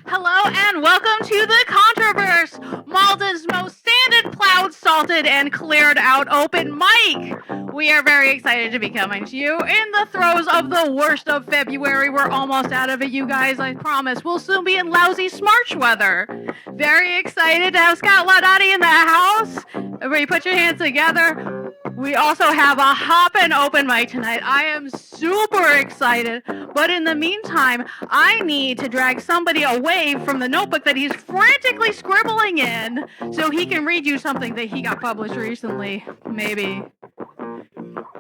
Hello and welcome to the Contro-Verse, Malta's most sanded, plowed, salted, and cleared out open mic. We are very excited to be coming to you in the throes of the worst of February. We're almost out of it, you guys, I promise. We'll soon be in lousy Smarch weather. Very excited to have Scott Laudati in the house. Everybody put your hands together. We also have a hoppin' open mic tonight. I am super excited, but in the meantime, I need to drag somebody away from the notebook that he's frantically scribbling in so he can read you something that he got published recently, maybe.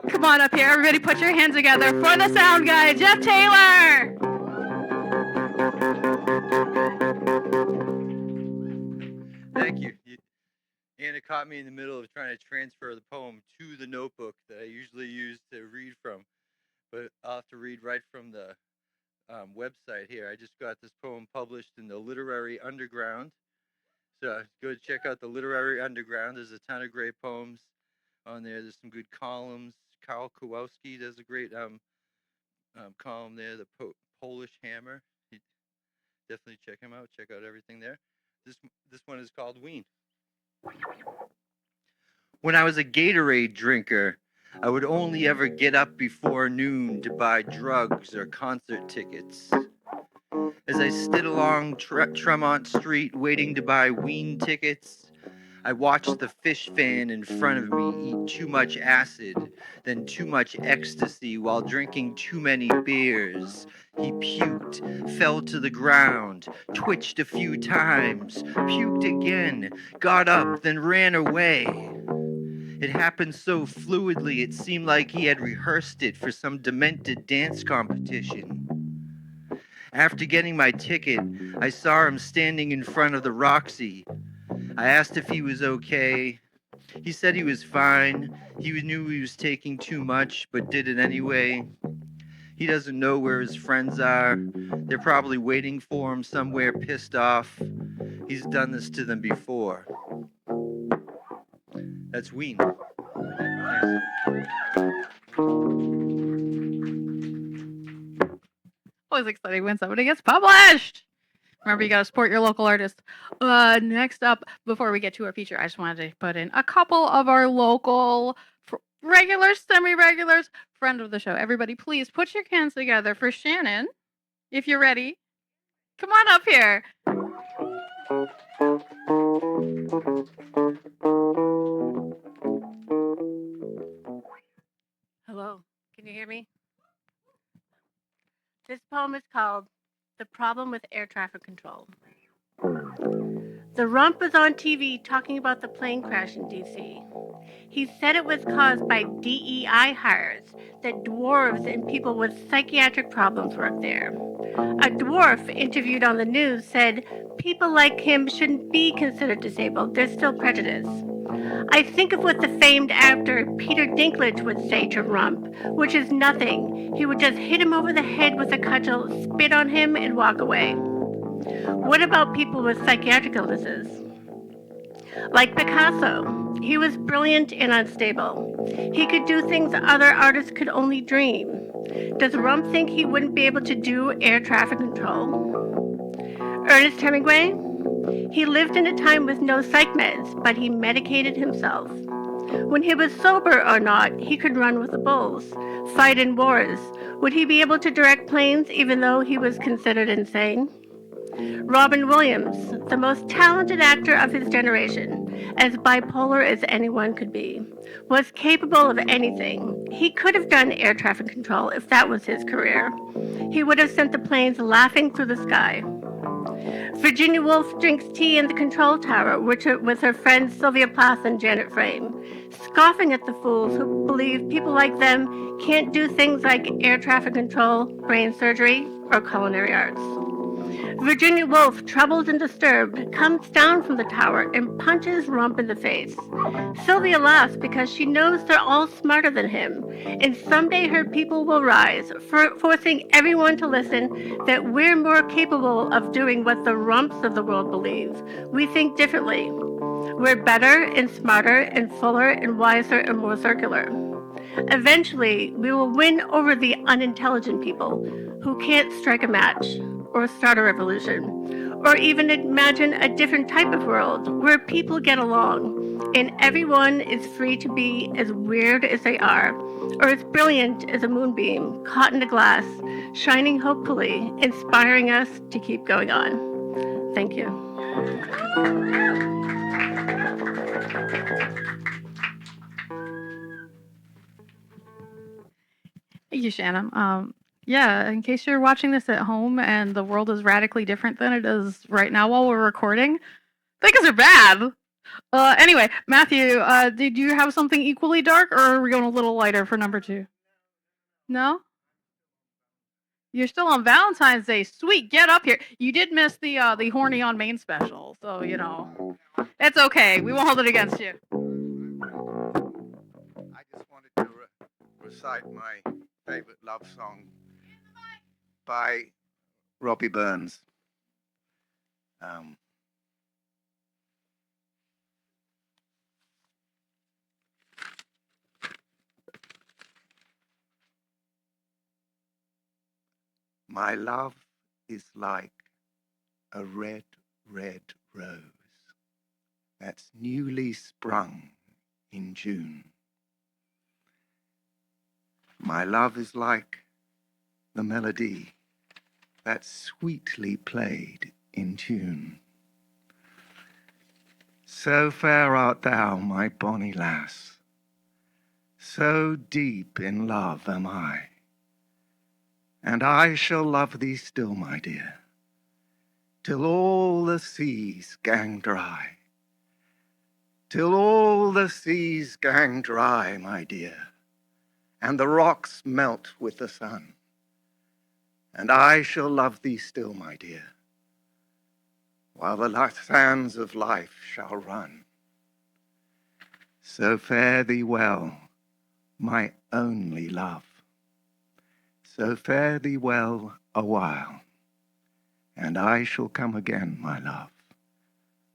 Come on up here, everybody put your hands together for the sound guy, Jeff Taylor! Thank you. Anna caught me in the middle of trying to transfer the poem to the notebook that I usually use to read from, but I'll have to read right from the website here. I just got this poem published in the Literary Underground, so go check out the Literary Underground. There's a ton of great poems on there. There's some good columns. Karl Kowalski does a great column there, the Polish Hammer. Definitely check him out. Check out everything there. This one is called Ween. When I was a Gatorade drinker, I would only ever get up before noon to buy drugs or concert tickets. As I stood along Tremont Street waiting to buy Ween tickets, I watched the fish fan in front of me eat too much acid, then too much ecstasy while drinking too many beers. He puked, fell to the ground, twitched a few times, puked again, got up, then ran away. It happened so fluidly it seemed like he had rehearsed it for some demented dance competition. After getting my ticket, I saw him standing in front of the Roxy. I asked if he was okay. He said he was fine. He knew he was taking too much, but did it anyway. He doesn't know where his friends are. They're probably waiting for him somewhere pissed off. He's done this to them before. That's Ween. Always exciting when somebody gets published. Remember, you got to support your local artist. Next up, before we get to our feature, I just wanted to put in a couple of our local regulars, semi-regulars, friend of the show. Everybody, please put your hands together for Shannon, if you're ready. Come on up here. Hello, can you hear me? This poem is called The Problem with Air Traffic Control. The rump was on TV talking about the plane crash in D.C. He said it was caused by DEI hires, that dwarves and people with psychiatric problems work there. A dwarf interviewed on the news said people like him shouldn't be considered disabled. There's still prejudice. I think of what the famed actor Peter Dinklage would say to Rump, which is nothing. He would just hit him over the head with a cudgel, spit on him, and walk away. What about people with psychiatric illnesses? Like Picasso, he was brilliant and unstable. He could do things other artists could only dream. Does Rump think he wouldn't be able to do air traffic control? Ernest Hemingway? He lived in a time with no psych meds, but he medicated himself. When he was sober or not, he could run with the bulls, fight in wars. Would he be able to direct planes even though he was considered insane? Robin Williams, the most talented actor of his generation, as bipolar as anyone could be, was capable of anything. He could have done air traffic control if that was his career. He would have sent the planes laughing through the sky. Virginia Woolf drinks tea in the control tower with her friends Sylvia Plath and Janet Frame, scoffing at the fools who believe people like them can't do things like air traffic control, brain surgery, or culinary arts. Virginia Woolf, troubled and disturbed, comes down from the tower and punches Rump in the face. Sylvia laughs because she knows they're all smarter than him, and someday her people will rise, forcing everyone to listen that we're more capable of doing what the Rumps of the world believe. We think differently. We're better and smarter and fuller and wiser and more circular. Eventually, we will win over the unintelligent people who can't strike a match or start a revolution, or even imagine a different type of world where people get along and everyone is free to be as weird as they are, or as brilliant as a moonbeam caught in a glass, shining hopefully, inspiring us to keep going on. Thank you. Thank you, Shannon. Yeah, in case you're watching this at home and the world is radically different than it is right now while we're recording, things are bad. Anyway, Matthew, did you have something equally dark, or are we going a little lighter for number 2? No? You're still on Valentine's Day. Sweet, get up here. You did miss the Horny on Main special, so, you know, it's okay. We won't hold it against you. I just wanted to recite my favorite love song by Robbie Burns. My love is like a red, red rose that's newly sprung in June. My love is like the melody that's sweetly played in tune. So fair art thou, my bonny lass, so deep in love am I, and I shall love thee still, my dear, till all the seas gang dry. Till all the seas gang dry, my dear, and the rocks melt with the sun. And I shall love thee still, my dear, while the sands of life shall run. So fare thee well, my only love. So fare thee well a while, and I shall come again, my love,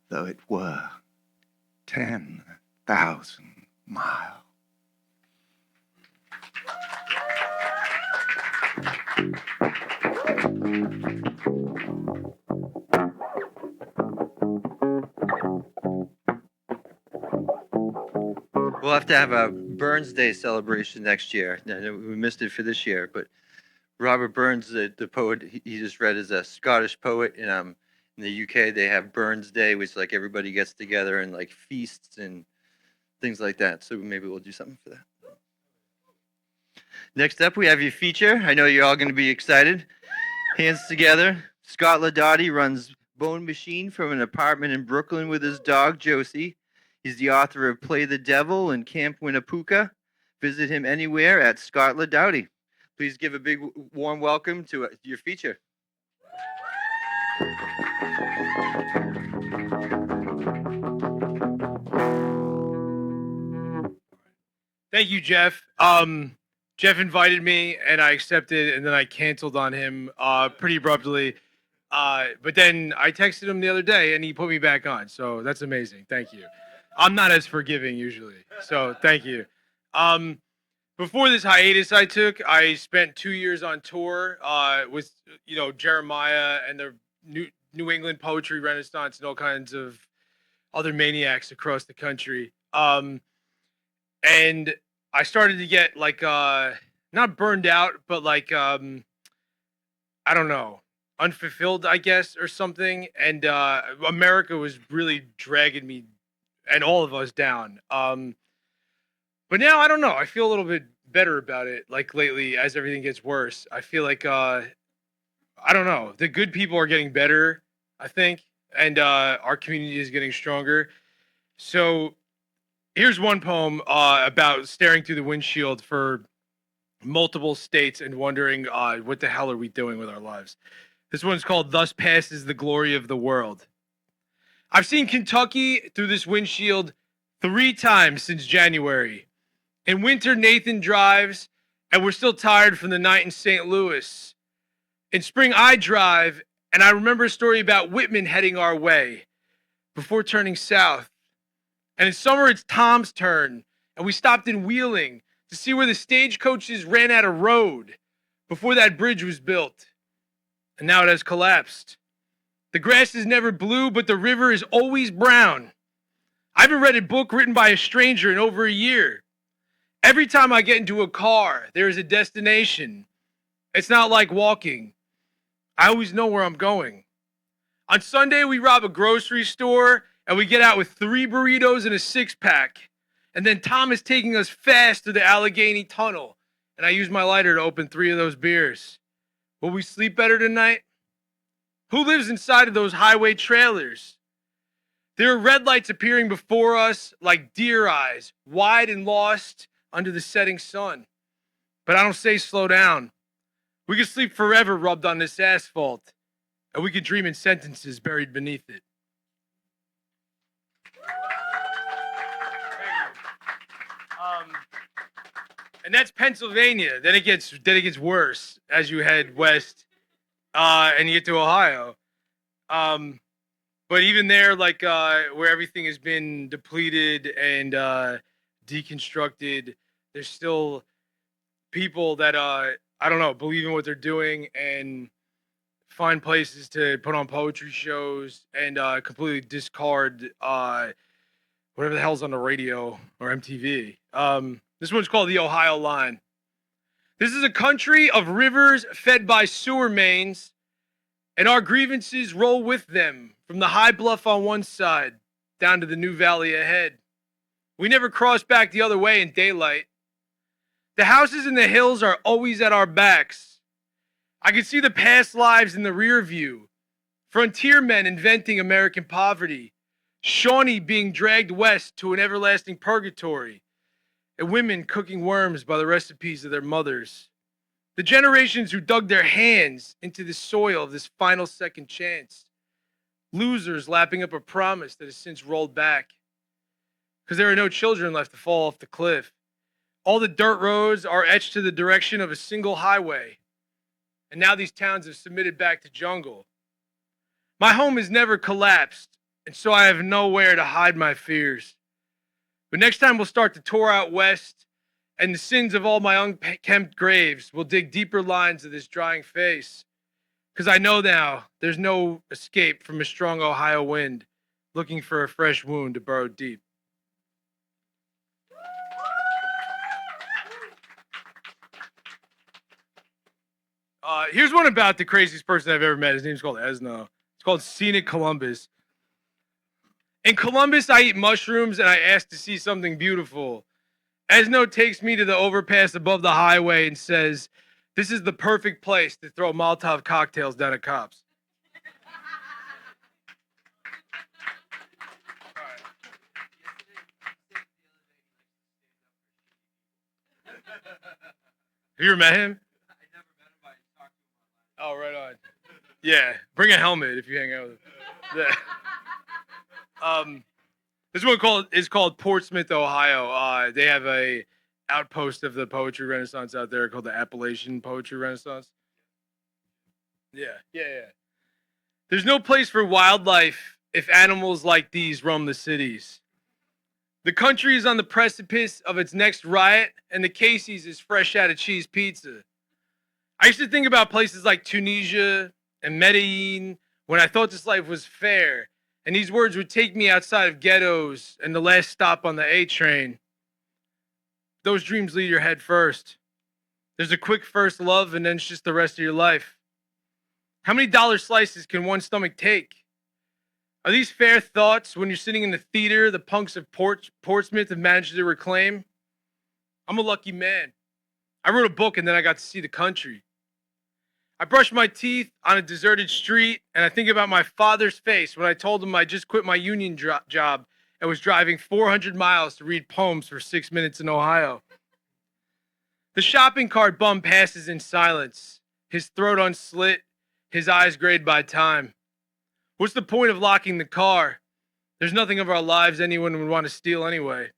though it were 10,000 miles. We'll have to have a Burns Day celebration next year. I know we missed it for this year, but Robert Burns, the poet he just read, is a Scottish poet. And in the UK, they have Burns Day, which like everybody gets together and like feasts and things like that. So maybe we'll do something for that. Next up, we have your feature. I know you're all going to be excited. Hands together. Scott Laudati runs Bone Machine from an apartment in Brooklyn with his dog, Josie. He's the author of Play the Devil and Camp Winapooka. Visit him anywhere at Scott Laudati. Please give a big warm welcome to your feature. Thank you, Jeff. Jeff invited me, and I accepted, and then I canceled on him pretty abruptly. But then I texted him the other day, and he put me back on. So that's amazing. Thank you. I'm not as forgiving usually, so thank you. Before this hiatus I took, I spent 2 years on tour with Jeremiah and the New England Poetry Renaissance and all kinds of other maniacs across the country. And I started to get like not burned out, but like I don't know, unfulfilled, I guess, or something. And America was really dragging me and all of us down. But now I don't know. I feel a little bit better about it. Like lately, as everything gets worse, I feel like I don't know. The good people are getting better, I think, and our community is getting stronger. So here's one poem about staring through the windshield for multiple states and wondering what the hell are we doing with our lives. This one's called Thus Passes the Glory of the World. I've seen Kentucky through this windshield 3 times since January. In winter, Nathan drives, and we're still tired from the night in St. Louis. In spring, I drive, and I remember a story about Whitman heading our way before turning south. And in summer, it's Tom's turn, and we stopped in Wheeling to see where the stagecoaches ran out of road before that bridge was built. And now it has collapsed. The grass is never blue, but the river is always brown. I haven't read a book written by a stranger in over a year. Every time I get into a car, there is a destination. It's not like walking. I always know where I'm going. On Sunday, we rob a grocery store, and we get out with 3 burritos and a 6-pack. And then Tom is taking us fast through the Allegheny Tunnel, and I use my lighter to open 3 of those beers. Will we sleep better tonight? Who lives inside of those highway trailers? There are red lights appearing before us like deer eyes, wide and lost under the setting sun. But I don't say slow down. We could sleep forever rubbed on this asphalt, and we could dream in sentences buried beneath it. And that's Pennsylvania. Then it gets worse as you head west, and you get to Ohio. But even there, like where everything has been depleted and deconstructed, there's still people that I don't know, believe in what they're doing and find places to put on poetry shows and completely discard whatever the hell's on the radio or MTV. This one's called the Ohio Line. This is a country of rivers fed by sewer mains, and our grievances roll with them from the high bluff on one side down to the new valley ahead. We never cross back the other way in daylight. The houses in the hills are always at our backs. I can see the past lives in the rear view. Frontier men inventing American poverty. Shawnee being dragged west to an everlasting purgatory. And women cooking worms by the recipes of their mothers. The generations who dug their hands into the soil of this final second chance. Losers lapping up a promise that has since rolled back. Because there are no children left to fall off the cliff. All the dirt roads are etched to the direction of a single highway. And now these towns have submitted back to jungle. My home has never collapsed, and so I have nowhere to hide my fears. But next time we'll start the tour out west, and the sins of all my unkempt graves will dig deeper lines of this drying face. Because I know now there's no escape from a strong Ohio wind, looking for a fresh wound to burrow deep. Here's one about the craziest person I've ever met. His name's called Esno. It's called Scenic Columbus. In Columbus, I eat mushrooms and I ask to see something beautiful. Esno takes me to the overpass above the highway and says, "This is the perfect place to throw Molotov cocktails down at cops." Have you ever met him? Oh, right on. Yeah, bring a helmet if you hang out with him. Yeah. This one is called Portsmouth, Ohio. They have a outpost of the poetry renaissance out there called the Appalachian Poetry Renaissance. Yeah. There's no place for wildlife if animals like these roam the cities. The country is on the precipice of its next riot, and the Casey's is fresh out of cheese pizza. I used to think about places like Tunisia and Medellin when I thought this life was fair, and these words would take me outside of ghettos and the last stop on the A train. Those dreams lead your head first. There's a quick first love, and then it's just the rest of your life. How many dollar slices can one stomach take? Are these fair thoughts when you're sitting in the theater the punks of Portsmouth have managed to reclaim? I'm a lucky man. I wrote a book and then I got to see the country. I brushed my teeth on a deserted street, and I think about my father's face when I told him I just quit my union job and was driving 400 miles to read poems for 6 minutes in Ohio. The shopping cart bum passes in silence, his throat unslit, his eyes grayed by time. What's the point of locking the car? There's nothing of our lives anyone would want to steal anyway.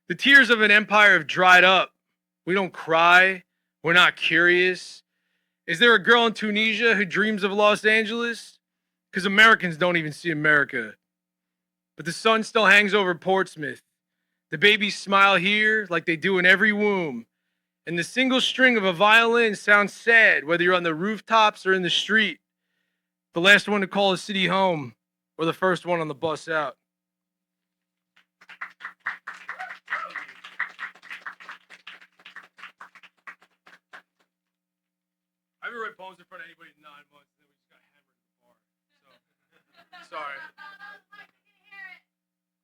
The tears of an empire have dried up. We don't cry. We're not curious. Is there a girl in Tunisia who dreams of Los Angeles? Because Americans don't even see America. But the sun still hangs over Portsmouth. The babies smile here like they do in every womb. And the single string of a violin sounds sad, whether you're on the rooftops or in the street. The last one to call a city home, or the first one on the bus out. I haven't read poems in front of anybody in 9 months, and then we just got hammered at the bar. So, sorry.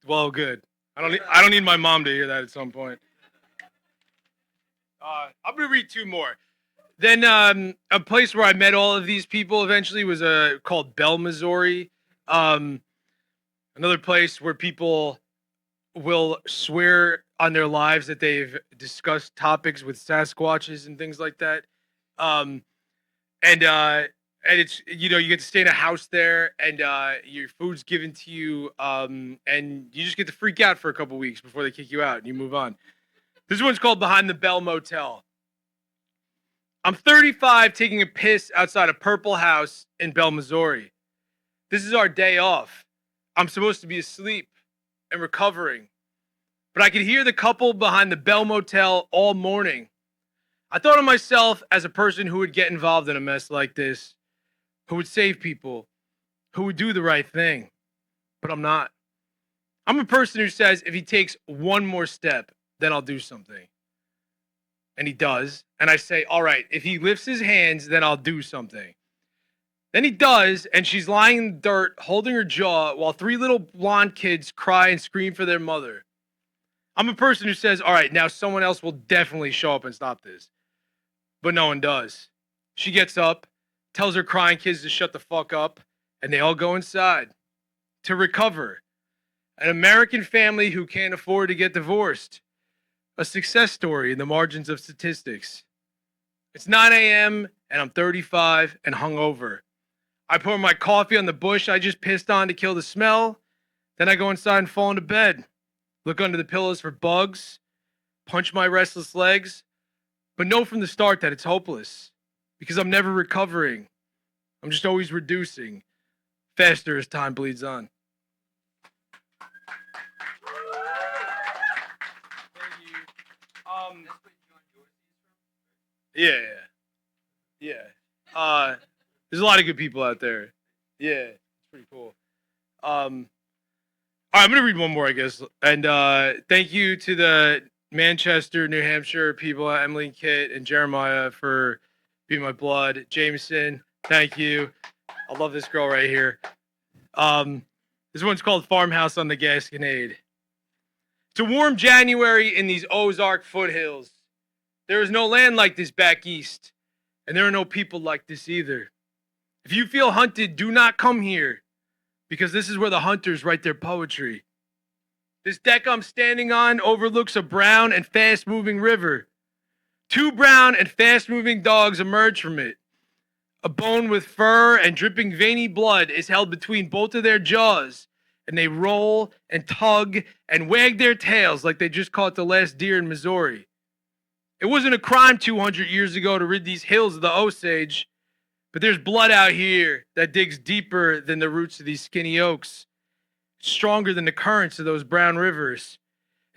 Well, good. I don't need my mom to hear that at some point. I'm gonna read 2 more. Then a place where I met all of these people eventually was called Bell, Missouri. Another place where people will swear on their lives that they've discussed topics with Sasquatches and things like that. And it's, you get to stay in a house there, and your food's given to you, and you just get to freak out for a couple weeks before they kick you out and you move on. This one's called Behind the Bell Motel. I'm 35 taking a piss outside a Purple House in Bell, Missouri. This is our day off. I'm supposed to be asleep and recovering, but I could hear the couple behind the Bell Motel all morning. I thought of myself as a person who would get involved in a mess like this, who would save people, who would do the right thing, but I'm not. I'm a person who says if he takes one more step, then I'll do something. And he does. And I say, all right, if he lifts his hands, then I'll do something. Then he does, and she's lying in the dirt, holding her jaw, while 3 little blonde kids cry and scream for their mother. I'm a person who says, all right, now someone else will definitely show up and stop this. But no one does. She gets up, tells her crying kids to shut the fuck up, and they all go inside to recover. An American family who can't afford to get divorced. A success story in the margins of statistics. It's 9 a.m. and I'm 35 and hungover. I pour my coffee on the bush I just pissed on to kill the smell. Then I go inside and fall into bed. Look under the pillows for bugs. Punch my restless legs. But know from the start that it's hopeless. Because I'm never recovering. I'm just always reducing. Faster as time bleeds on. Yeah. There's a lot of good people out there. Yeah, it's pretty cool. All right, I'm gonna read one more, I guess. And thank you to the Manchester, New Hampshire people, Emily and Kit and Jeremiah, for being my blood. Jameson, thank you. I love this girl right here. This one's called Farmhouse on the Gasconade. It's a warm January in these Ozark foothills. There is no land like this back east, and there are no people like this either. If you feel hunted, do not come here, because this is where the hunters write their poetry. This deck I'm standing on overlooks a brown and fast-moving river. 2 brown and fast-moving dogs emerge from it. A bone with fur and dripping veiny blood is held between both of their jaws, and they roll and tug and wag their tails like they just caught the last deer in Missouri. It wasn't a crime 200 years ago to rid these hills of the Osage, but there's blood out here that digs deeper than the roots of these skinny oaks, stronger than the currents of those brown rivers.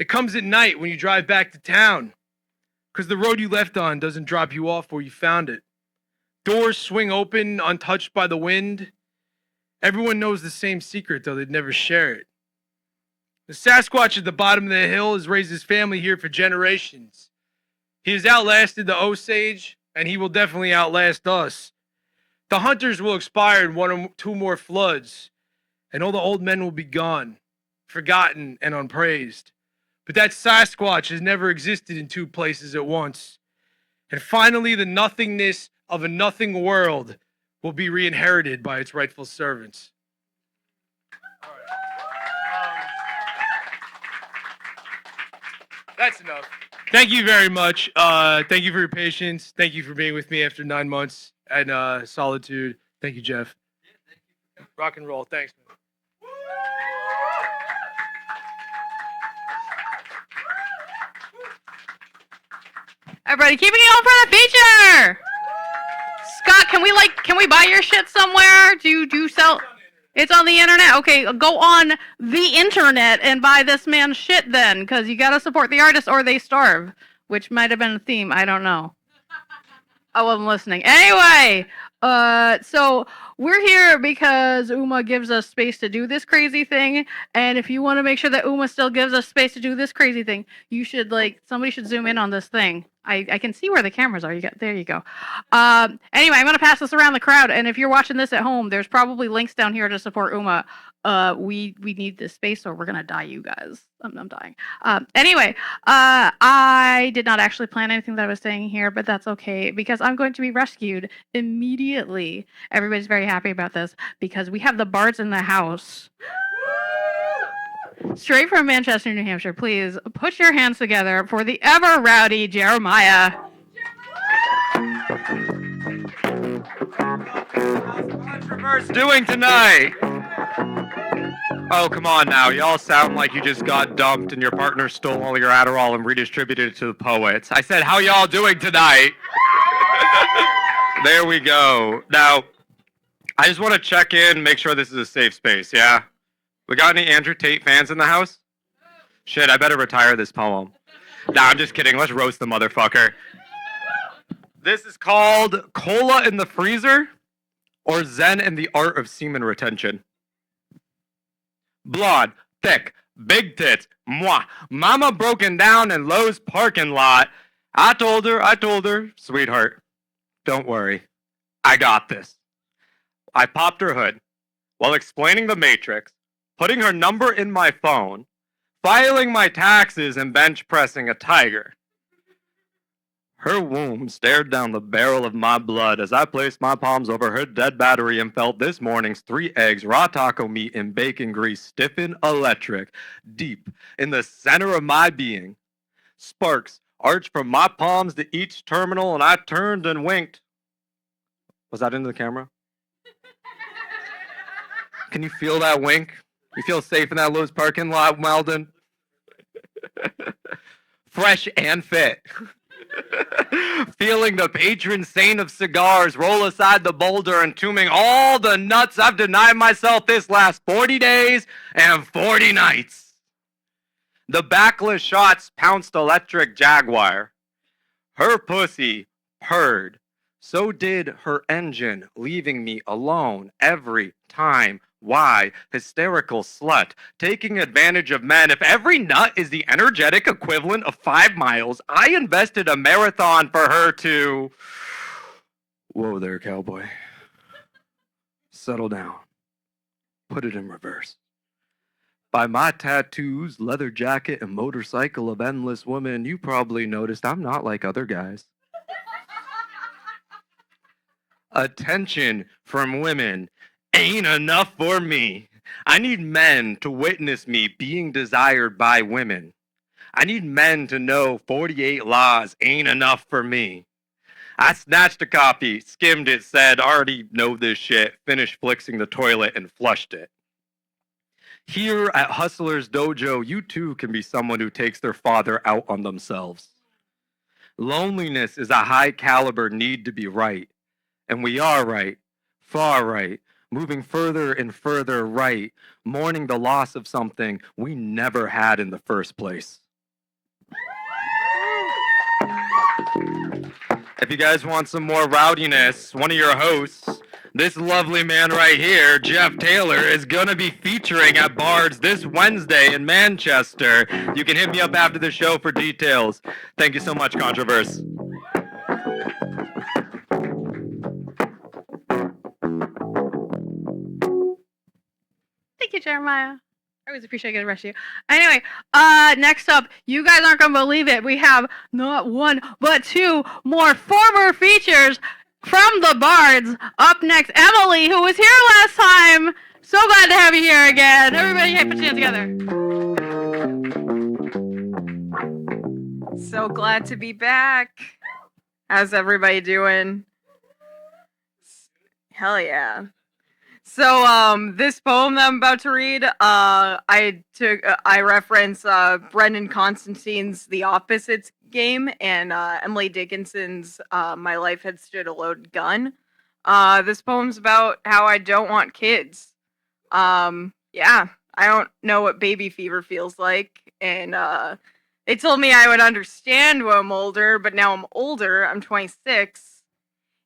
It comes at night when you drive back to town, because the road you left on doesn't drop you off where you found it. Doors swing open, untouched by the wind. Everyone knows the same secret, though they'd never share it. The Sasquatch at the bottom of the hill has raised his family here for generations. He has outlasted the Osage, and he will definitely outlast us. The hunters will expire in 1 or 2 more floods, and all the old men will be gone, forgotten and unpraised. But that Sasquatch has never existed in 2 places at once. And finally, the nothingness of a nothing world will be re-inherited by its rightful servants. All right. That's enough. Thank you very much. Thank you for your patience. Thank you for being with me after 9 months and solitude. Thank you, Jeff. Rock and roll. Thanks. Everybody, keeping it on for the feature. Scott, can we buy your shit somewhere? Do you sell? It's on the internet. Okay, go on the internet and buy this man's shit then, because you gotta support the artist or they starve, which might have been a theme. I don't know. I wasn't listening. Anyway, so we're here because Uma gives us space to do this crazy thing, and if you want to make sure that Uma still gives us space to do this crazy thing, you should somebody should zoom in on this thing. I can see where the cameras are. There you go. Anyway, I'm gonna pass this around the crowd, and if you're watching this at home, there's probably links down here to support Uma. We need this space, or we're gonna die, you guys. I'm dying. Anyway, I did not actually plan anything that I was saying here, but that's okay because I'm going to be rescued immediately. Everybody's very happy about this because we have the bards in the house. Straight from Manchester, New Hampshire, please put your hands together for the ever rowdy Jeremiah. Contro-Verse doing tonight? Oh, come on now. Y'all sound like you just got dumped and your partner stole all your Adderall and redistributed it to the poets. I said, how y'all doing tonight? There we go. Now, I just want to check in, make sure this is a safe space, yeah? We got any Andrew Tate fans in the house? Shit, I better retire this poem. Nah, I'm just kidding. Let's roast the motherfucker. This is called Cola in the Freezer or Zen and the Art of Semen Retention. Blonde, thick, big tits, mwah. Mama broken down in Lowe's parking lot. I told her, sweetheart, don't worry. I got this. I popped her hood while explaining the Matrix, putting her number in my phone, filing my taxes, and bench pressing a tiger. Her womb stared down the barrel of my blood as I placed my palms over her dead battery and felt this morning's 3 eggs, raw taco meat, and bacon grease stiffen electric deep in the center of my being. Sparks arched from my palms to each terminal, and I turned and winked. Was that into the camera? Can you feel that wink? You feel safe in that Lowe's parking lot, Weldon? Fresh and fit. Feeling the patron saint of cigars roll aside the boulder, entombing all the nuts I've denied myself this last 40 days and 40 nights. The backless shots pounced electric Jaguar. Her pussy purred. So did her engine, leaving me alone every time. Why? Hysterical slut, taking advantage of men. If every nut is the energetic equivalent of 5 miles, I invested a marathon for her to... Whoa there, cowboy. Settle down. Put it in reverse. By my tattoos, leather jacket, and motorcycle of endless women, you probably noticed I'm not like other guys. Attention from women ain't enough for me. I need men to witness me being desired by women. I need men to know 48 laws ain't enough for me. I snatched a copy, skimmed it, said, already know this shit, finished flixing the toilet and flushed it. Here at Hustler's Dojo, you too can be someone who takes their father out on themselves. Loneliness is a high caliber need to be right. And we are right, far right, moving further and further right, mourning the loss of something we never had in the first place. If you guys want some more rowdiness, one of your hosts, this lovely man right here, Jeff Taylor, is going to be featuring at Bard's this Wednesday in Manchester. You can hit me up after the show for details. Thank you so much, Contro-Verse. Thank you, Jeremiah. I always appreciate getting to rest of you. Anyway, next up, you guys aren't going to believe it. We have not 1, but 2 more former features from the Bards. Up next, Emily, who was here last time. So glad to have you here again. Everybody, hey, put your hands together. So glad to be back. How's everybody doing? Hell yeah. So, this poem that I'm about to read, I reference Brendan Constantine's The Opposites game and Emily Dickinson's My Life Had Stood a Loaded Gun. This poem's about how I don't want kids. Yeah, I don't know what baby fever feels like, and they told me I would understand when I'm older, but now I'm older, I'm 26.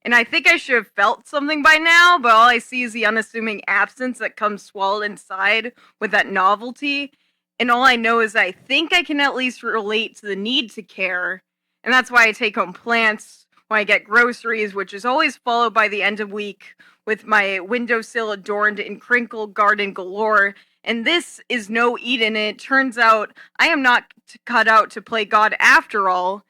And I think I should have felt something by now, but all I see is the unassuming absence that comes swallowed inside with that novelty. And all I know is I think I can at least relate to the need to care. And that's why I take home plants when I get groceries, which is always followed by the end of week with my windowsill adorned in crinkle garden galore. And this is no Eden. And it turns out I am not cut out to play God after all.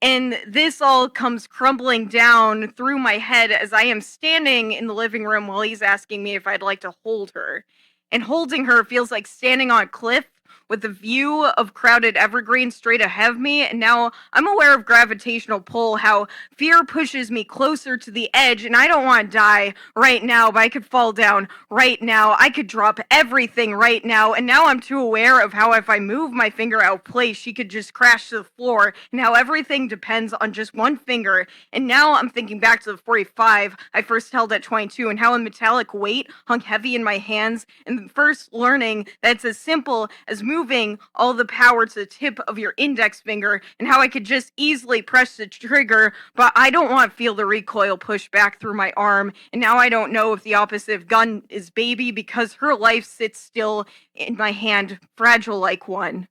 And this all comes crumbling down through my head as I am standing in the living room while he's asking me if I'd like to hold her. And holding her feels like standing on a cliff with a view of crowded evergreen straight ahead of me. And now I'm aware of gravitational pull, how fear pushes me closer to the edge. And I don't want to die right now, but I could fall down right now. I could drop everything right now. And now I'm too aware of how if I move my finger out of place, she could just crash to the floor. And how everything depends on just one finger. And now I'm thinking back to the 45 I first held at 22 and how a metallic weight hung heavy in my hands. And first learning that it's as simple as moving all the power to the tip of your index finger and how I could just easily press the trigger, but I don't want to feel the recoil push back through my arm. And now I don't know if the opposite of gun is baby because her life sits still in my hand, fragile like one.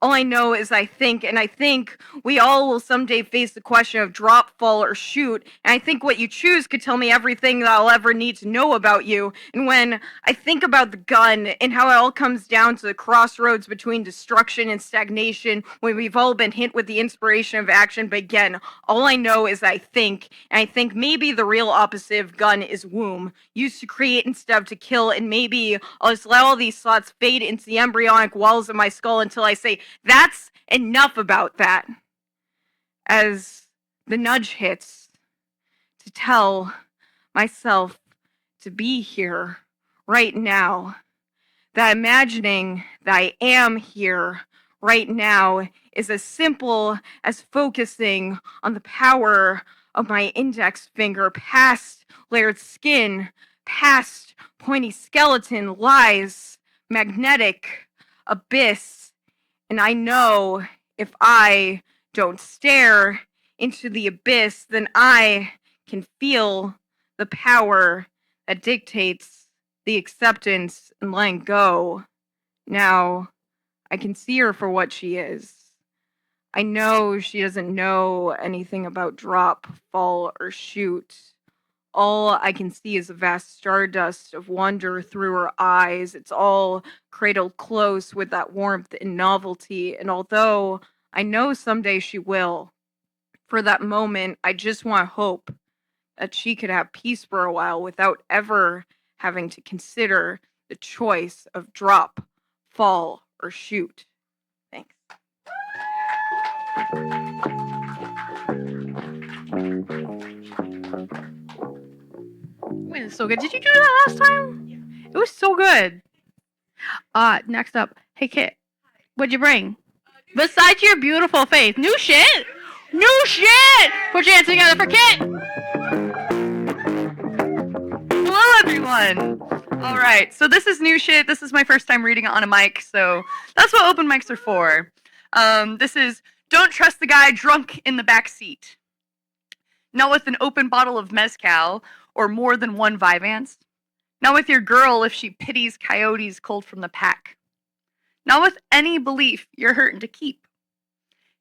All I know is I think, and I think we all will someday face the question of drop, fall, or shoot. And I think what you choose could tell me everything that I'll ever need to know about you. And when I think about the gun and how it all comes down to the crossroads between destruction and stagnation, when we've all been hit with the inspiration of action, but again, all I know is I think, and I think maybe the real opposite of gun is womb, used to create instead of to kill, and maybe I'll just let all these thoughts fade into the embryonic walls of my skull until I say, that's enough about that. As the nudge hits to tell myself to be here right now, that imagining that I am here right now is as simple as focusing on the power of my index finger past layered skin, past pointy skeleton, lies, magnetic abyss. And I know if I don't stare into the abyss, then I can feel the power that dictates the acceptance and letting go. Now, I can see her for what she is. I know she doesn't know anything about drop, fall, or shoot. All I can see is a vast stardust of wonder through her eyes. It's all cradled close with that warmth and novelty. And although I know someday she will, for that moment, I just want to hope that she could have peace for a while without ever having to consider the choice of drop, fall, or shoot. Thanks. Wait, it's so good. Did you do that last time? Yeah. It was so good. Next up, hey Kit, what'd you bring? Besides your beautiful face, new shit. New shit. Put your hands together for Kit. Hello, everyone. All right, so this is new shit. This is my first time reading it on a mic, so that's what open mics are for. This is Don't Trust the Guy Drunk in the Back Seat. Not with an open bottle of mezcal or more than one Vyvanse. Not with your girl if she pities coyotes cold from the pack. Not with any belief you're hurting to keep.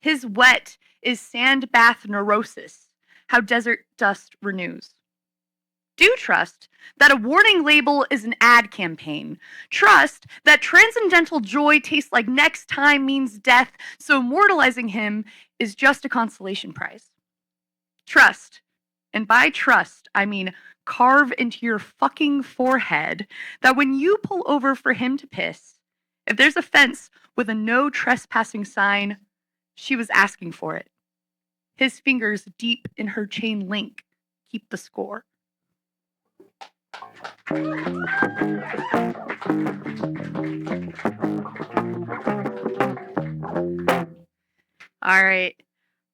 His wet is sand bath neurosis, how desert dust renews. Do trust that a warning label is an ad campaign. Trust that transcendental joy tastes like next time means death, so immortalizing him is just a consolation prize. Trust, and by trust, I mean carve into your fucking forehead that when you pull over for him to piss, if there's a fence with a no trespassing sign, She was asking for it. His fingers deep in her chain link keep the score. All right.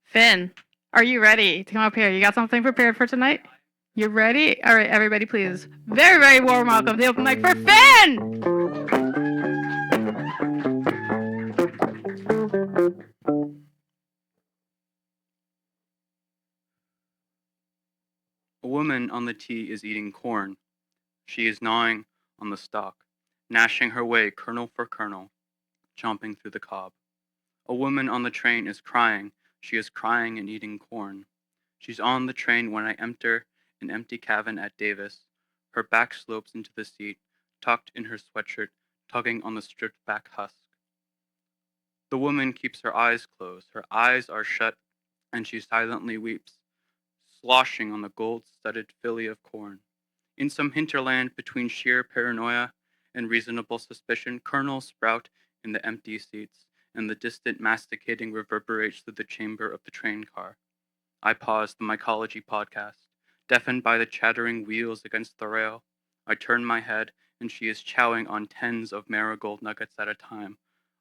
Finn, are you ready to come up here? You got something prepared for tonight? You ready? All right, everybody, please. Very, very warm welcome to the open mic for Finn! A woman on the tee is eating corn. She is gnawing on the stalk, gnashing her way kernel for kernel, chomping through the cob. A woman on the train is crying. She is crying and eating corn. She's on the train when I enter an empty cabin at Davis. Her back slopes into the seat, tucked in her sweatshirt, tugging on the stripped back husk. The woman keeps her eyes closed. Her eyes are shut, and she silently weeps, sloshing on the gold-studded filly of corn. In some hinterland between sheer paranoia and reasonable suspicion, kernels sprout in the empty seats, and the distant masticating reverberates through the chamber of the train car. I pause the mycology podcast, deafened by the chattering wheels against the rail. I turn my head, and she is chowing on tens of marigold nuggets at a time.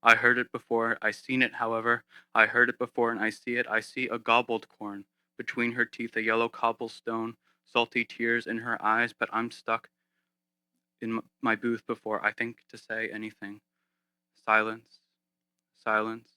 I heard it before, I seen it, however. I heard it before, and I see it. I see a gobbled corn. Between her teeth, a yellow cobblestone, salty tears in her eyes, but I'm stuck in my booth before I think to say anything. Silence. Silence.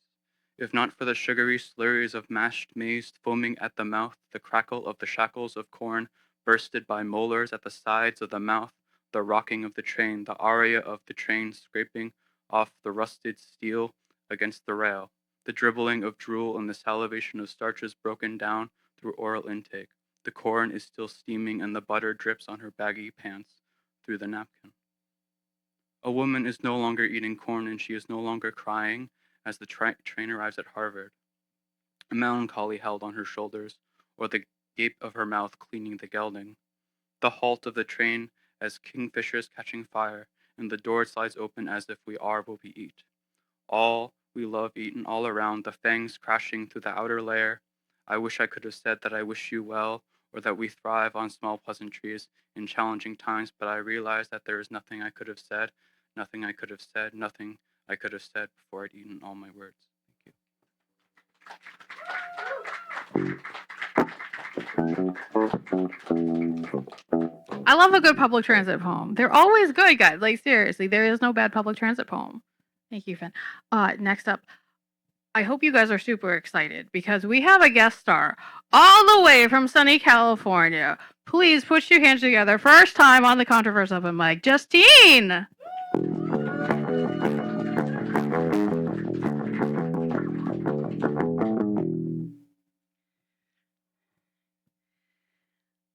If not for the sugary slurries of mashed maize foaming at the mouth, the crackle of the shackles of corn bursted by molars at the sides of the mouth, the rocking of the train, the aria of the train scraping off the rusted steel against the rail, the dribbling of drool and the salivation of starches broken down through oral intake. The corn is still steaming and the butter drips on her baggy pants through the napkin. A woman is no longer eating corn and she is no longer crying as the train arrives at Harvard. A melancholy held on her shoulders, or the gape of her mouth cleaning the gelding. The halt of the train as kingfishers catching fire, and the door slides open as if we are what we eat. All we love eaten all around, the fangs crashing through the outer layer. I wish I could have said that I wish you well, or that we thrive on small pleasantries in challenging times, but I realize that there is nothing I could have said, nothing I could have said, nothing I could have said before I'd eaten all my words. Thank you. I love a good public transit poem. They're always good, guys. Like, seriously, there is no bad public transit poem. Thank you, Finn. Next up, I hope you guys are super excited because we have a guest star all the way from sunny California. Please put your hands together. First time on the Contro-Verse open mic, Justine.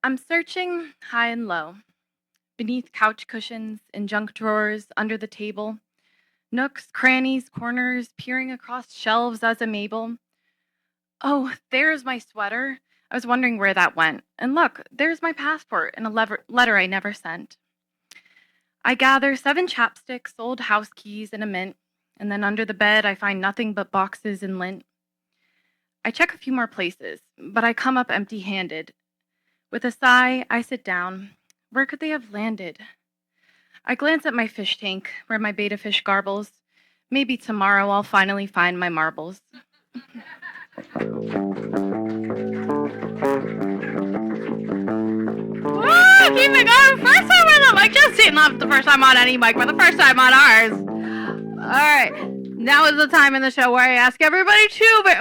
I'm searching high and low, beneath couch cushions, in junk drawers, under the table, nooks, crannies, corners, peering across shelves as I'm able. Oh, there's my sweater. I was wondering where that went. And look, there's my passport and a letter I never sent. I gather 7 chapsticks, old house keys, and a mint, and then under the bed I find nothing but boxes and lint. I check a few more places, but I come up empty-handed. With a sigh, I sit down. Where could they have landed? I glance at my fish tank, where my betta fish garbles. Maybe tomorrow I'll finally find my marbles. Woo! Keep it going. First time on the mic. Justine, not the first time on any mic, but the first time on ours. All right. Now is the time in the show where I ask everybody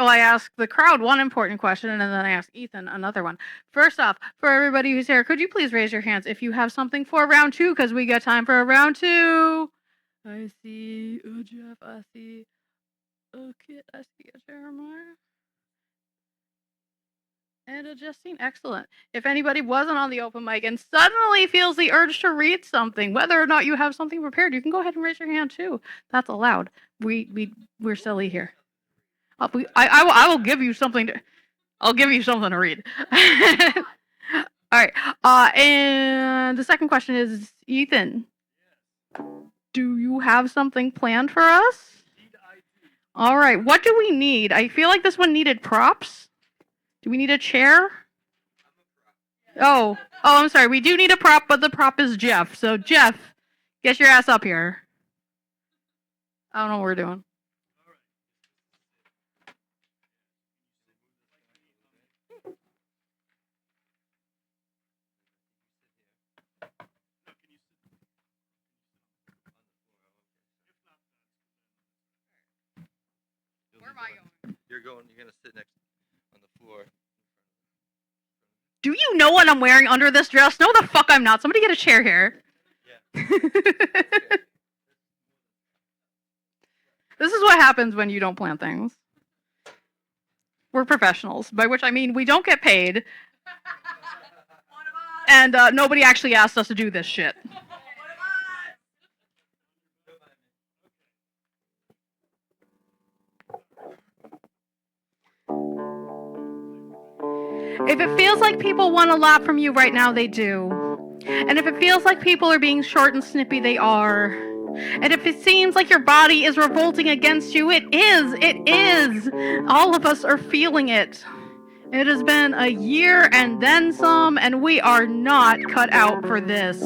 I ask the crowd one important question, and then I ask Ethan another one. First off, for everybody who's here, could you please raise your hands if you have something for round 2, because we got time for a round 2. I see a Jeff, I see a Kit, I see a Jeremiah. And a Justine, excellent. If anybody wasn't on the open mic and suddenly feels the urge to read something, whether or not you have something prepared, you can go ahead and raise your hand too. That's allowed. We're silly here. I will give you something to. I'll give you something to read. All right. And the second question is, Ethan, do you have something planned for us? All right, what do we need? I feel like this one needed props. Do we need a chair? Oh, I'm sorry. We do need a prop, but the prop is Jeff. So Jeff, get your ass up here. I don't know what we're doing. Where am I going? You're gonna sit next on the floor. Do you know what I'm wearing under this dress? No, the fuck I'm not. Somebody get a chair here. Yeah. This is what happens when you don't plan things. We're professionals, by which I mean we don't get paid. And nobody actually asked us to do this shit. If it feels like people want a lot from you right now, they do. And if it feels like people are being short and snippy, they are. And if it seems like your body is revolting against you, it is. It is. All of us are feeling it. It has been a year and then some, and we are not cut out for this.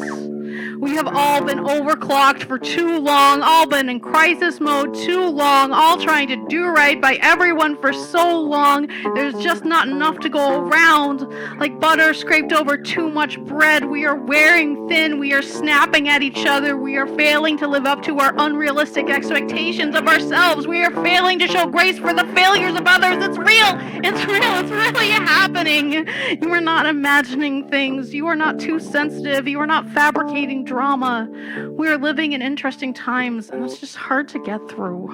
We have all been overclocked for too long, all been in crisis mode too long, all trying to do right by everyone for so long. There's just not enough to go around. Like butter scraped over too much bread. We are wearing thin. We are snapping at each other. We are failing to live up to our unrealistic expectations of ourselves. We are failing to show grace for the failures of others. It's real. It's real. It's really happening. You are not imagining things. You are not too sensitive. You are not fabricating drama. We are living in interesting times, and it's just hard to get through.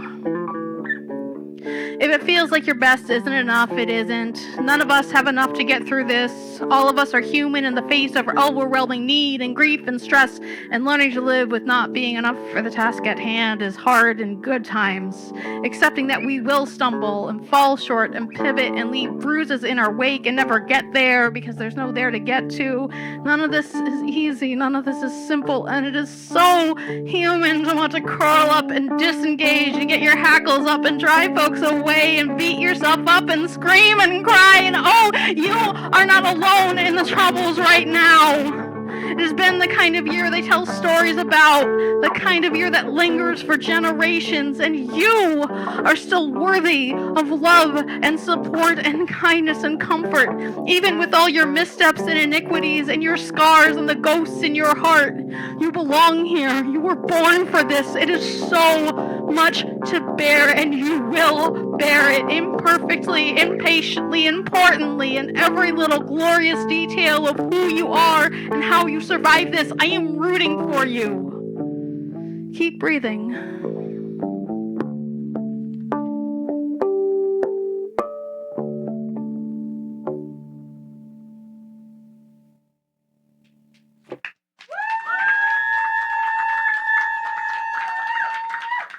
If it feels like your best isn't enough, it isn't. None of us have enough to get through this. All of us are human in the face of overwhelming need and grief and stress, and learning to live with not being enough for the task at hand is hard in good times. Accepting that we will stumble and fall short and pivot and leave bruises in our wake and never get there because there's no there to get to. None of this is easy. None of this is simple, and it is so human to want to curl up and disengage and get your hackles up and drive folks away and beat yourself up and scream and cry and oh, you are not alone in the troubles right now. It has been the kind of year they tell stories about, the kind of year that lingers for generations, and you are still worthy of love and support and kindness and comfort, even with all your missteps and iniquities and your scars and the ghosts in your heart. You belong here. You were born for this. It is so much to bear, and you will bear it imperfectly, impatiently, importantly, in every little glorious detail of who you are and how you survive this. I am rooting for you. Keep breathing.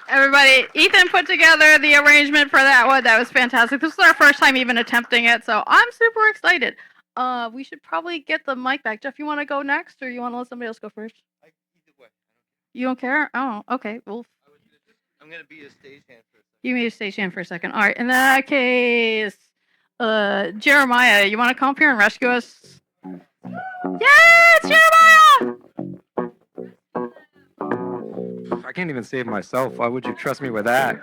Everybody, Ethan put together the arrangement for that one. That was fantastic. This is our first time even attempting it, so I'm super excited. We should probably get the mic back. Jeff, you want to go next, or you want to let somebody else go first? Either way. You don't care? Oh, okay. Well, I'm gonna be a stagehand for a second. you need a stagehand for a second. All right. In that case, Jeremiah, you want to come up here and rescue us? Yes, Jeremiah! I can't even save myself. Why would you trust me with that?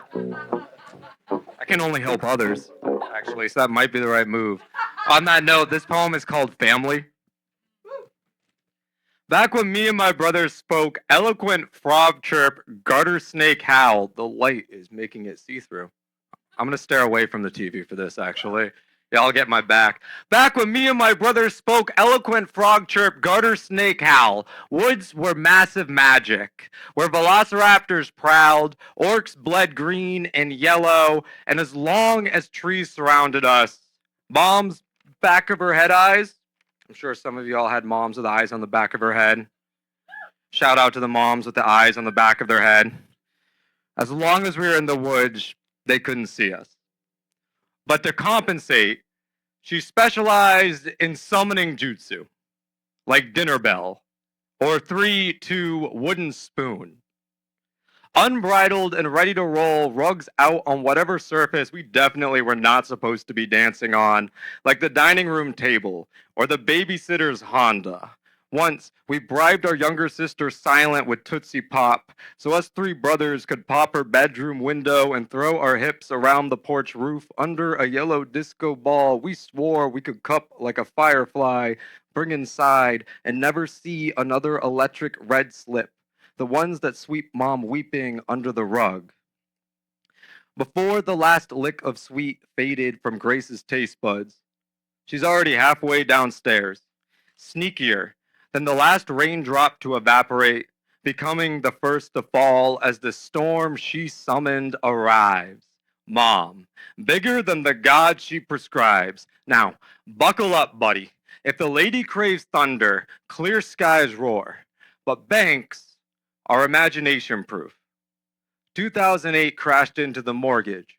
I can only help others, actually, so that might be the right move. On that note, this poem is called Family. Back when me and my brothers spoke, eloquent frog chirp, garter snake howl, the light is making it see-through. I'm going to stare away from the TV for this, actually. Yeah, I'll get my back. Back when me and my brothers spoke, eloquent frog chirp, garter snake howl, woods were massive magic, where velociraptors prowled, orcs bled green and yellow, and as long as trees surrounded us, mom's back of her head eyes. I'm sure some of you all had moms with eyes on the back of her head. Shout out to the moms with the eyes on the back of their head. As long as we were in the woods, they couldn't see us. But to compensate, she specialized in summoning jutsu, like Dinner Bell, or 3-2 Wooden Spoon. Unbridled and ready to roll, rugs out on whatever surface we definitely were not supposed to be dancing on, like the dining room table or the babysitter's Honda. Once, we bribed our younger sister Silent with Tootsie Pop, so us three brothers could pop her bedroom window and throw our hips around the porch roof under a yellow disco ball we swore we could cup like a firefly, bring inside, and never see another electric red slip, the ones that sweep mom weeping under the rug. Before the last lick of sweet faded from Grace's taste buds, she's already halfway downstairs, sneakier than the last raindrop to evaporate, becoming the first to fall as the storm she summoned arrives. Mom, bigger than the god she prescribes. Now, buckle up, buddy. If the lady craves thunder, clear skies roar. But banks are imagination proof. 2008 crashed into the mortgage,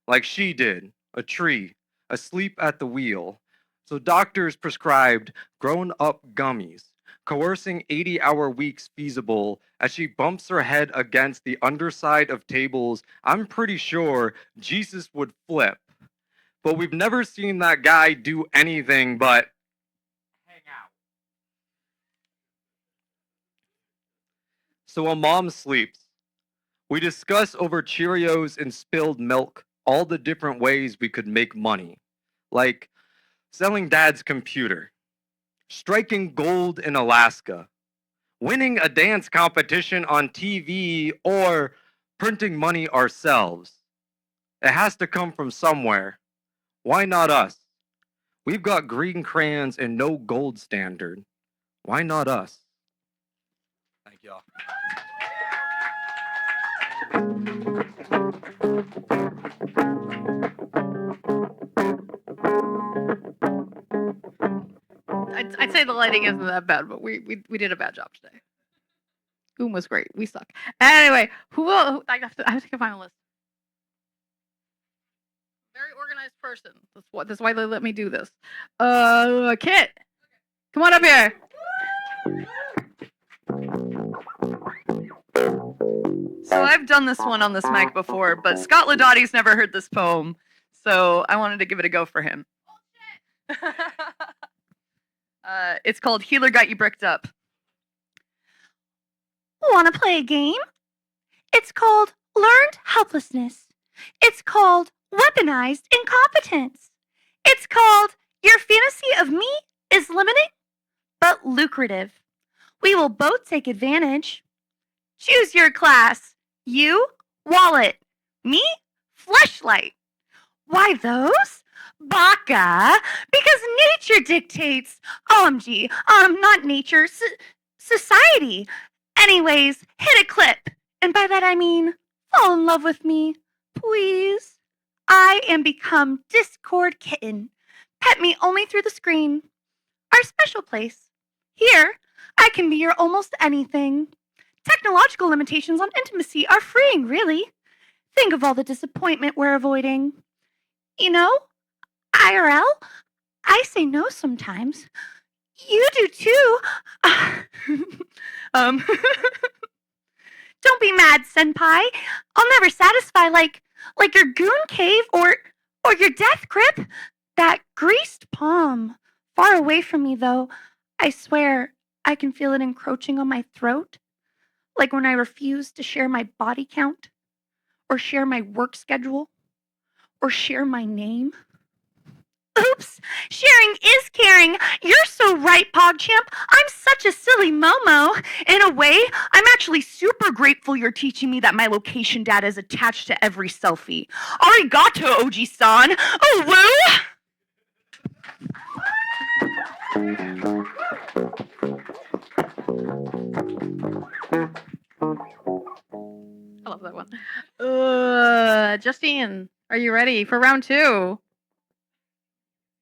like she did, a tree, asleep at the wheel. So doctors prescribed grown-up gummies, coercing 80-hour weeks feasible as she bumps her head against the underside of tables I'm pretty sure Jesus would flip. But we've never seen that guy do anything but hang out. So a mom sleeps. We discuss over Cheerios and spilled milk all the different ways we could make money, like selling dad's computer, striking gold in Alaska, winning a dance competition on TV, or printing money ourselves. It has to come from somewhere. Why not us? We've got green crayons and no gold standard. Why not us? Thank y'all. I'd say the lighting isn't that bad, but we did a bad job today. Goom was great. We suck. Anyway, I have to find a list. Very organized person. That's why they let me do this. Kit, come on up here. So I've done this one on this mic before, but Scott Laudati's never heard this poem, so I wanted to give it a go for him. It's called Healer Got You Bricked Up. Want to play a game? It's called Learned Helplessness. It's called Weaponized Incompetence. It's called Your Fantasy of Me is Limiting, but Lucrative. We will both take advantage. Choose your class. You, wallet. Me, fleshlight. Why those? Baka, because nature dictates. OMG, not nature, society. Anyways, hit a clip. And by that I mean, fall in love with me, please. I am become Discord Kitten. Pet me only through the screen. Our special place. Here, I can be your almost anything. Technological limitations on intimacy are freeing, really. Think of all the disappointment we're avoiding. You know, IRL, I say no sometimes. You do too. Don't be mad, senpai. I'll never satisfy like your goon cave or your death grip. That greased palm. Far away from me, though. I swear, I can feel it encroaching on my throat. Like when I refuse to share my body count, or share my work schedule, or share my name. Oops, sharing is caring. You're so right, PogChamp. I'm such a silly Momo. In a way, I'm actually super grateful you're teaching me that my location data is attached to every selfie. Arigato, Oji-san. Oh, woo! I love that one. Justine, are you ready for round 2?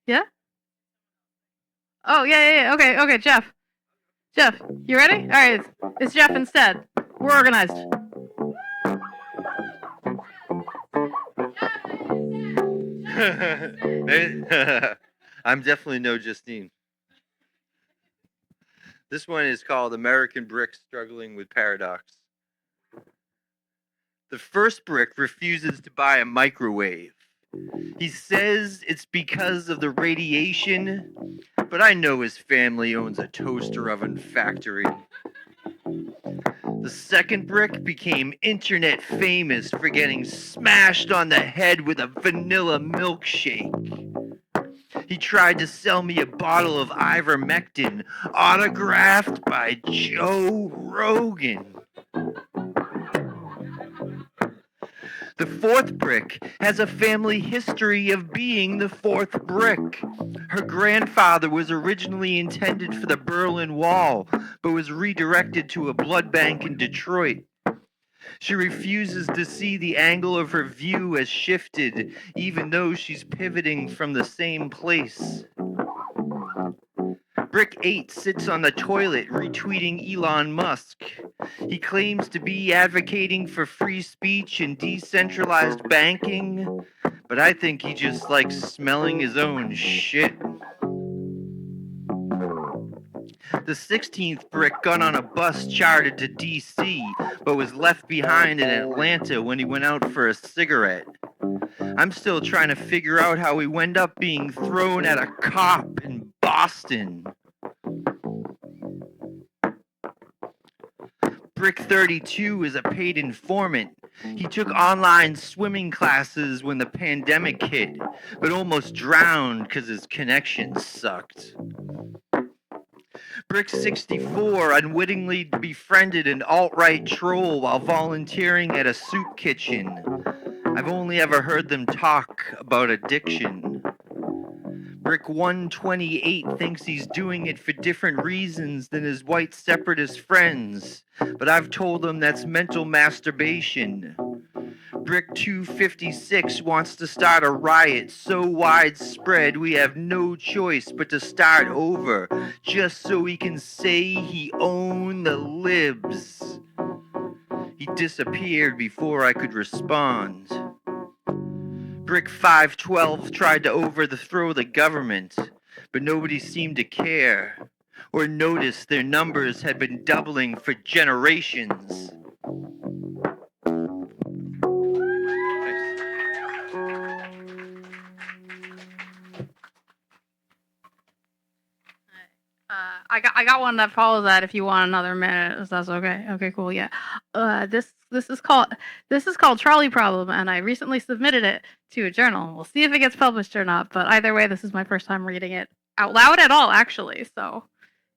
Yeah? Oh, yeah. Okay, Jeff. Jeff, you ready? All right, it's Jeff instead. We're organized. I'm definitely no Justine. This one is called American Brick Struggling with Paradox. The first brick refuses to buy a microwave. He says it's because of the radiation, but I know his family owns a toaster oven factory. The second brick became internet famous for getting smashed on the head with a vanilla milkshake. He tried to sell me a bottle of ivermectin autographed by Joe Rogan. The fourth brick has a family history of being the fourth brick. Her grandfather was originally intended for the Berlin Wall, but was redirected to a blood bank in Detroit. She refuses to see the angle of her view has shifted, even though she's pivoting from the same place. Brick 8 sits on the toilet retweeting Elon Musk. He claims to be advocating for free speech and decentralized banking, but I think he just likes smelling his own shit. The 16th brick got on a bus chartered to D.C., but was left behind in Atlanta when he went out for a cigarette. I'm still trying to figure out how he wound up being thrown at a cop in Boston. Brick 32 is a paid informant. He took online swimming classes when the pandemic hit, but almost drowned because his connection sucked. Brick 64 unwittingly befriended an alt-right troll while volunteering at a soup kitchen. I've only ever heard them talk about addiction. Brick 128 thinks he's doing it for different reasons than his white separatist friends, but I've told him that's mental masturbation. Brick 256 wants to start a riot so widespread we have no choice but to start over, just so he can say he owned the libs. He disappeared before I could respond. Brick 512 tried to overthrow the government, but nobody seemed to care or notice their numbers had been doubling for generations. I got one that follows that if you want another minute, if that's okay. Okay, cool, yeah. This is called Trolley Problem, and I recently submitted it to a journal. We'll see if it gets published or not, but either way, this is my first time reading it out loud at all, actually. So,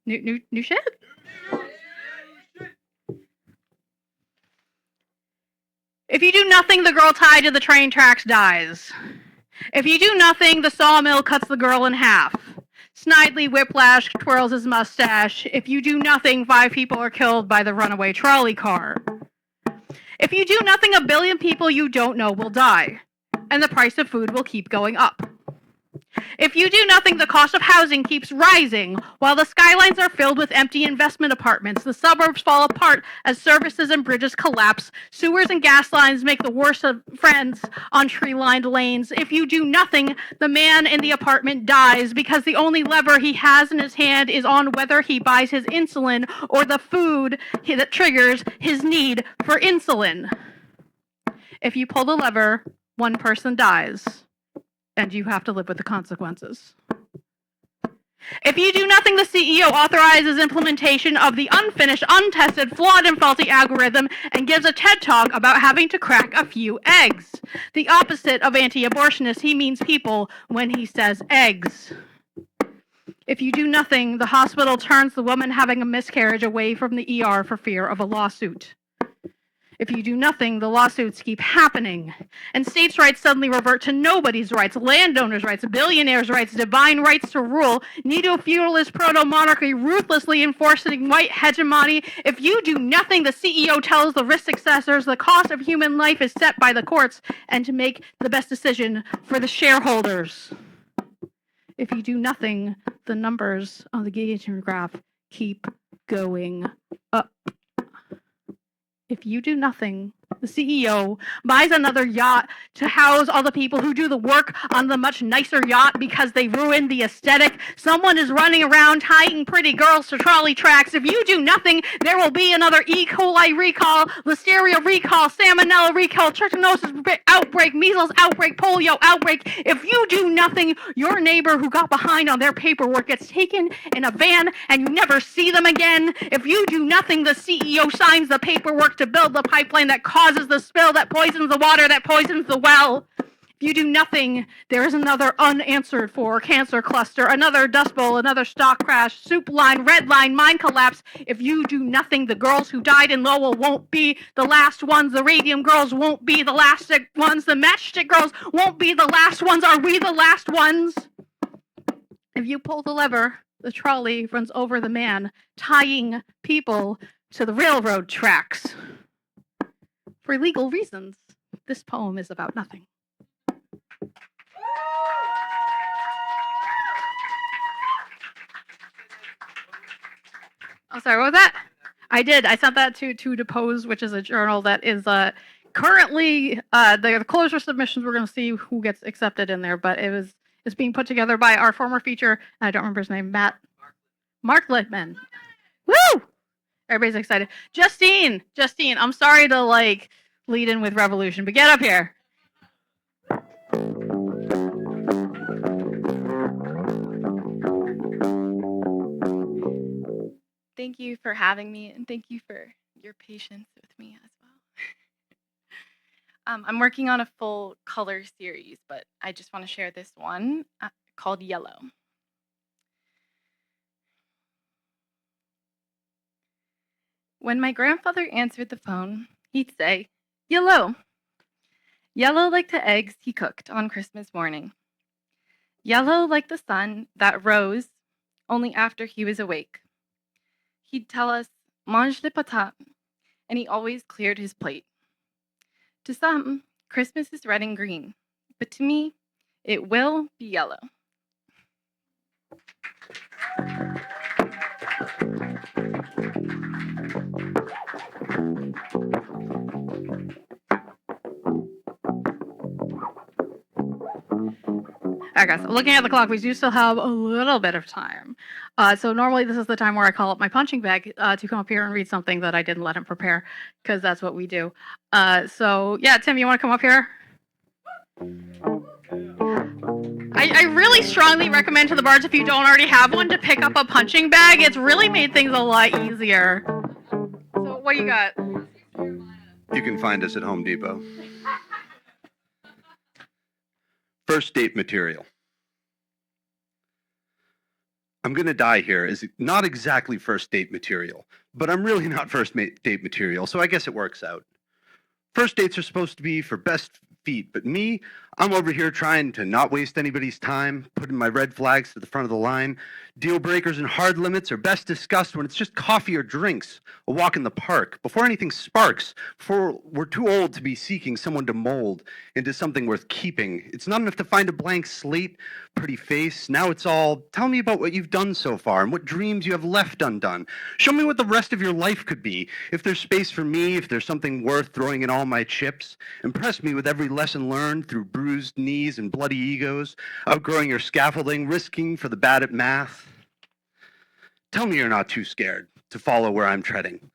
new shit. If you do nothing, the girl tied to the train tracks dies. If you do nothing, the sawmill cuts the girl in half. Snidely Whiplash twirls his mustache. If you do nothing, 5 people are killed by the runaway trolley car. If you do nothing, 1 billion people you don't know will die, and the price of food will keep going up. If you do nothing, the cost of housing keeps rising, while the skylines are filled with empty investment apartments. The suburbs fall apart as services and bridges collapse. Sewers and gas lines make the worst of friends on tree-lined lanes. If you do nothing, the man in the apartment dies because the only lever he has in his hand is on whether he buys his insulin or the food that triggers his need for insulin. If you pull the lever, 1 person dies, and you have to live with the consequences. If you do nothing, the CEO authorizes implementation of the unfinished, untested, flawed, and faulty algorithm and gives a TED Talk about having to crack a few eggs. The opposite of anti-abortionist, he means people when he says eggs. If you do nothing, the hospital turns the woman having a miscarriage away from the ER for fear of a lawsuit. If you do nothing, the lawsuits keep happening, and states' rights suddenly revert to nobody's rights, landowners' rights, billionaires' rights, divine rights to rule, neo-feudalist proto-monarchy ruthlessly enforcing white hegemony. If you do nothing, the CEO tells the risk successors the cost of human life is set by the courts and to make the best decision for the shareholders. If you do nothing, the numbers on the engagement graph keep going up. If you do nothing, the CEO, buys another yacht to house all the people who do the work on the much nicer yacht because they ruined the aesthetic. Someone is running around tying pretty girls to trolley tracks. If you do nothing, there will be another E. coli recall, listeria recall, salmonella recall, trichinosis outbreak, measles outbreak, polio outbreak. If you do nothing, your neighbor who got behind on their paperwork gets taken in a van and you never see them again. If you do nothing, the CEO signs the paperwork to build the pipeline that causes the spill, that poisons the water, that poisons the well. If you do nothing, there is another unanswered for cancer cluster, another dust bowl, another stock crash, soup line, red line, mine collapse. If you do nothing, the girls who died in Lowell won't be the last ones. The radium girls won't be the last ones. The matchstick girls won't be the last ones. Are we the last ones? If you pull the lever, the trolley runs over the man tying people to the railroad tracks. For legal reasons, this poem is about nothing. Oh, sorry, what was that? I did. I sent that to Depose, which is a journal that is currently the closure submissions. We're going to see who gets accepted in there, but it's being put together by our former feature. I don't remember his name. Mark Littman. Woo! Everybody's excited. Justine, I'm sorry to lead in with Revolution, but get up here. Thank you for having me, and thank you for your patience with me as well. I'm working on a full color series, but I just want to share this one called Yellow. When my grandfather answered the phone, he'd say, "Yellow." Yellow like the eggs he cooked on Christmas morning. Yellow like the sun that rose only after he was awake. He'd tell us, "Mange les patates," and he always cleared his plate. To some, Christmas is red and green, but to me, it will be yellow. All right, guys, looking at the clock, we do still have a little bit of time. So normally this is the time where I call up my punching bag to come up here and read something that I didn't let him prepare, because that's what we do. So yeah, Tim, you want to come up here? I really strongly recommend to the bards, if you don't already have one, to pick up a punching bag. It's really made things a lot easier. So what do you got? You can find us at Home Depot. First date material. I'm going to die here is not exactly first date material, but I'm really not first date material, so I guess it works out. First dates are supposed to be for best feet, but me, I'm over here trying to not waste anybody's time, putting my red flags to the front of the line. Deal breakers and hard limits are best discussed when it's just coffee or drinks, a walk in the park, before anything sparks, before we're too old to be seeking someone to mold into something worth keeping. It's not enough to find a blank slate, pretty face. Now it's all, tell me about what you've done so far and what dreams you have left undone. Show me what the rest of your life could be. If there's space for me, if there's something worth throwing in all my chips. Impress me with every lesson learned through bruised knees and bloody egos, outgrowing your scaffolding, risking for the bad at math. Tell me you're not too scared to follow where I'm treading.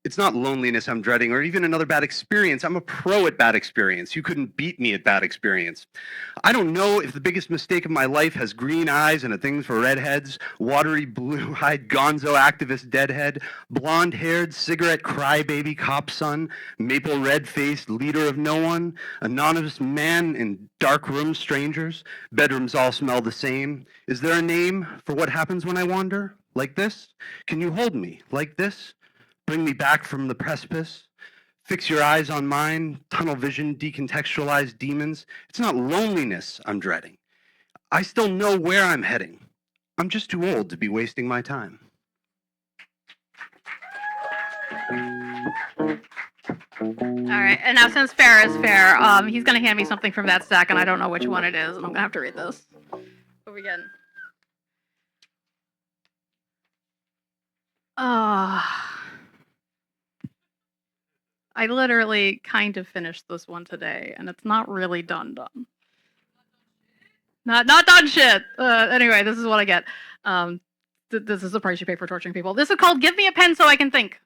It's not loneliness I'm dreading or even another bad experience. I'm a pro at bad experience. You couldn't beat me at bad experience. I don't know if the biggest mistake of my life has green eyes and a thing for redheads, watery blue-eyed gonzo activist deadhead, blonde-haired cigarette crybaby cop son, maple red-faced leader of no one, anonymous man in dark room strangers, bedrooms all smell the same. Is there a name for what happens when I wander? Like this? Can you hold me? Like this? Bring me back from the precipice. Fix your eyes on mine, tunnel vision, decontextualized demons. It's not loneliness I'm dreading. I still know where I'm heading. I'm just too old to be wasting my time. All right, and now since fair is fair, he's going to hand me something from that stack, and I don't know which one it is, and I'm going to have to read this. What are we getting? I literally kind of finished this one today, and it's not really done. Not done shit. Anyway, this is what I get. This is the price you pay for torturing people. This is called Give Me a Pen So I Can Think.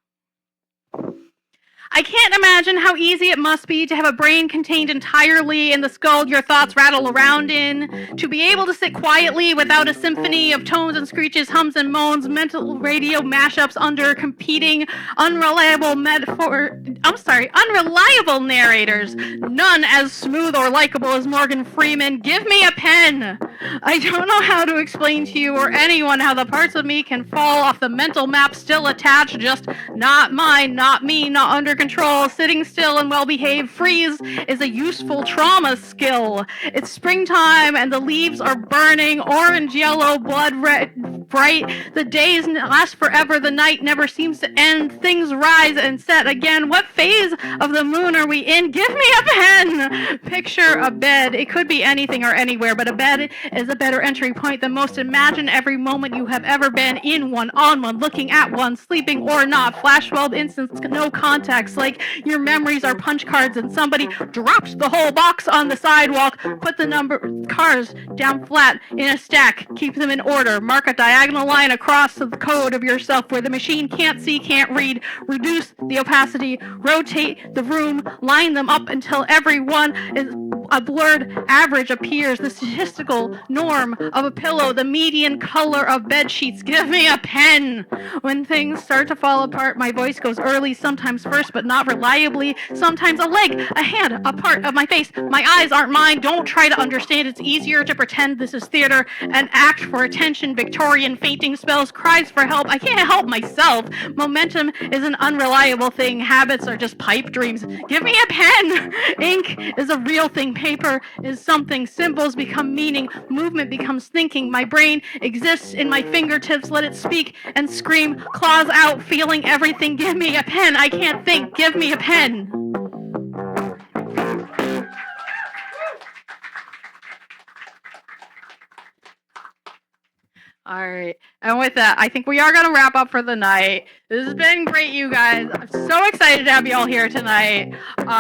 I can't imagine how easy it must be to have a brain contained entirely in the skull your thoughts rattle around in, to be able to sit quietly without a symphony of tones and screeches, hums and moans, mental radio mashups under competing, unreliable narrators, none as smooth or likable as Morgan Freeman. Give me a pen! I don't know how to explain to you or anyone how the parts of me can fall off the mental map still attached, just not mine, not me, not under control. Sitting still and well-behaved. Freeze is a useful trauma skill. It's springtime and the leaves are burning, orange, yellow, blood red, bright. The days last forever, the night never seems to end. Things rise and set again. What phase of the moon are we in? Give me a pen! Picture a bed. It could be anything or anywhere, but a bed is a better entry point than most. Imagine every moment you have ever been in one, on one, looking at one, sleeping or not. Flashbulb instance, no context, like your memories are punch cards and somebody dropped the whole box on the sidewalk. Put the number cars down flat in a stack, keep them in order, mark a diagonal line across the code of yourself where the machine can't see, can't read, reduce the opacity, rotate the room, line them up until every one is a blurred average appears, the statistical norm of a pillow, the median color of bed sheets. Give me a pen. When things start to fall apart, my voice goes early, sometimes first, but not reliably. Sometimes a leg, a hand, a part of my face. My eyes aren't mine. Don't try to understand. It's easier to pretend this is theater and act for attention. Victorian fainting spells, cries for help. I can't help myself. Momentum is an unreliable thing. Habits are just pipe dreams. Give me a pen. Ink is a real thing. Paper is something. Symbols become meaning. Movement becomes thinking. My brain exists in my fingertips. Let it speak and scream. Claws out, feeling everything. Give me a pen. I can't think. Give me a pen. All right. And with that, I think we are going to wrap up for the night. This has been great, you guys. I'm so excited to have you all here tonight.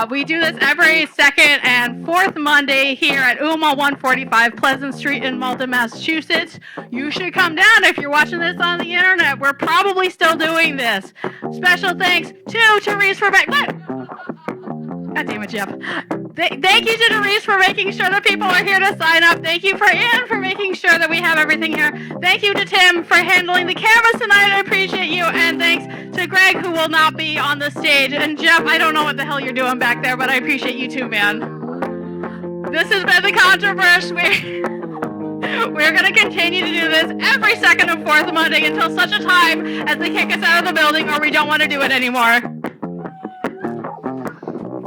We do this every second and fourth Monday here at UMA 145 Pleasant Street in Malta, Massachusetts. You should come down if you're watching this on the internet. We're probably still doing this. Special thanks to Therese for God damn it, Jeff. Thank you to Therese for making sure that people are here to sign up. Thank you for Ann for making sure that we have everything here. Thank you to Tim for handling the cameras tonight. I appreciate you. And thanks to Greg, who will not be on the stage. And Jeff, I don't know what the hell you're doing back there, but I appreciate you too, man. This has been the Contro-Verse. We're going to continue to do this every second and fourth Monday until such a time as they kick us out of the building or we don't want to do it anymore.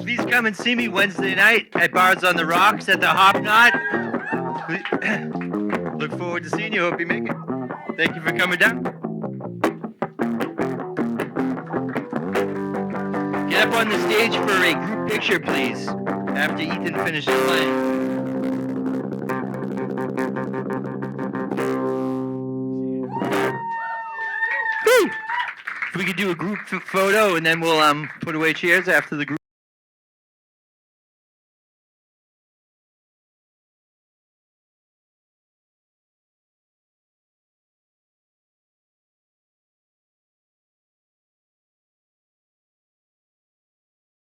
Please come and see me Wednesday night at Bars on the Rocks at the Hop Knot. Look forward to seeing you. Hope you make it. Thank you for coming down. Get up on the stage for a group picture, please, after Ethan finishes playing. Woo! If we could do a group photo and then we'll put away chairs after the group.